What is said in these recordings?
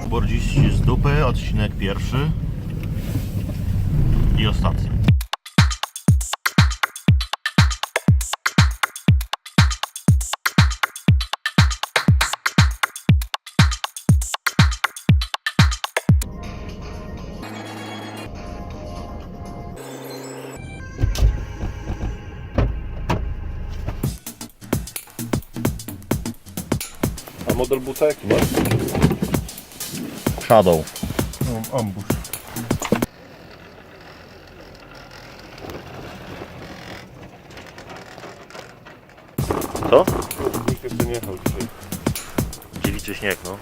Snowboardziści z dupy, odcinek pierwszy i ostatni. A model buta jaki masz? Shadow. No, ambush. Co? Nikt jeszcze nie jechał dzisiaj. Dziewiczy śnieg, no.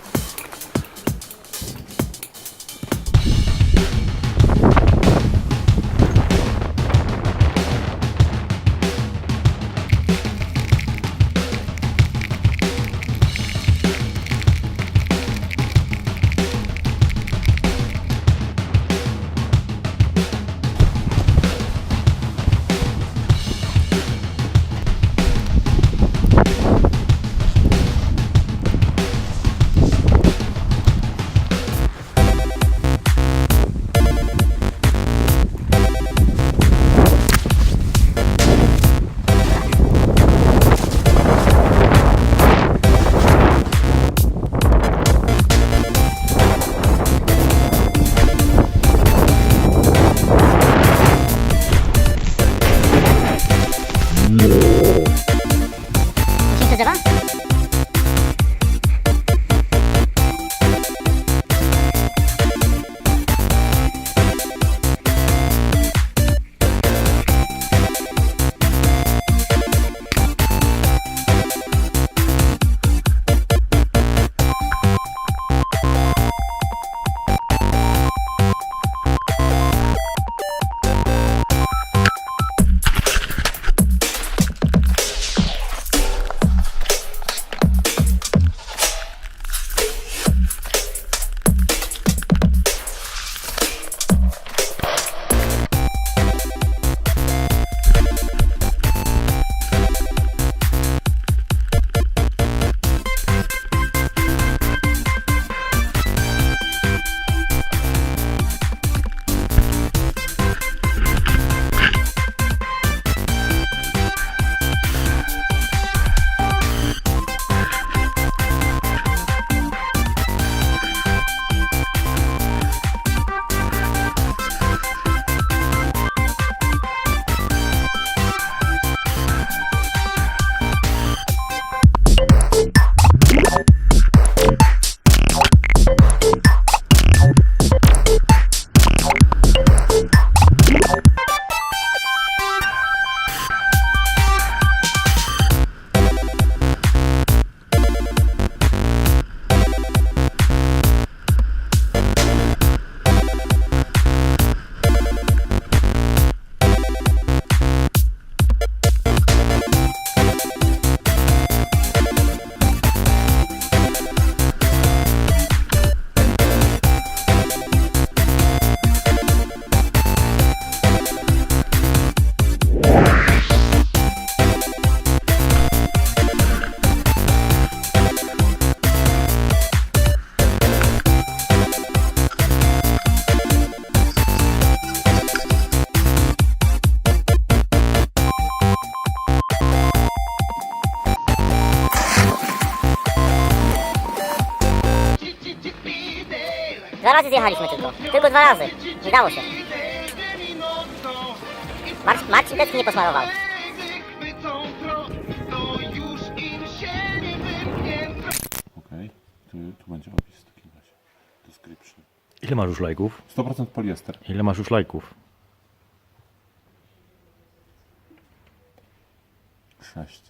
Drzewa? Dwa razy zjechaliśmy tylko. Tylko 2 razy. Nie dało się. Marcin deski nie posmarował. Okej, tu będzie opis w takim razie. Description. Ile masz już lajków? 100% poliester. Ile masz już lajków? 6.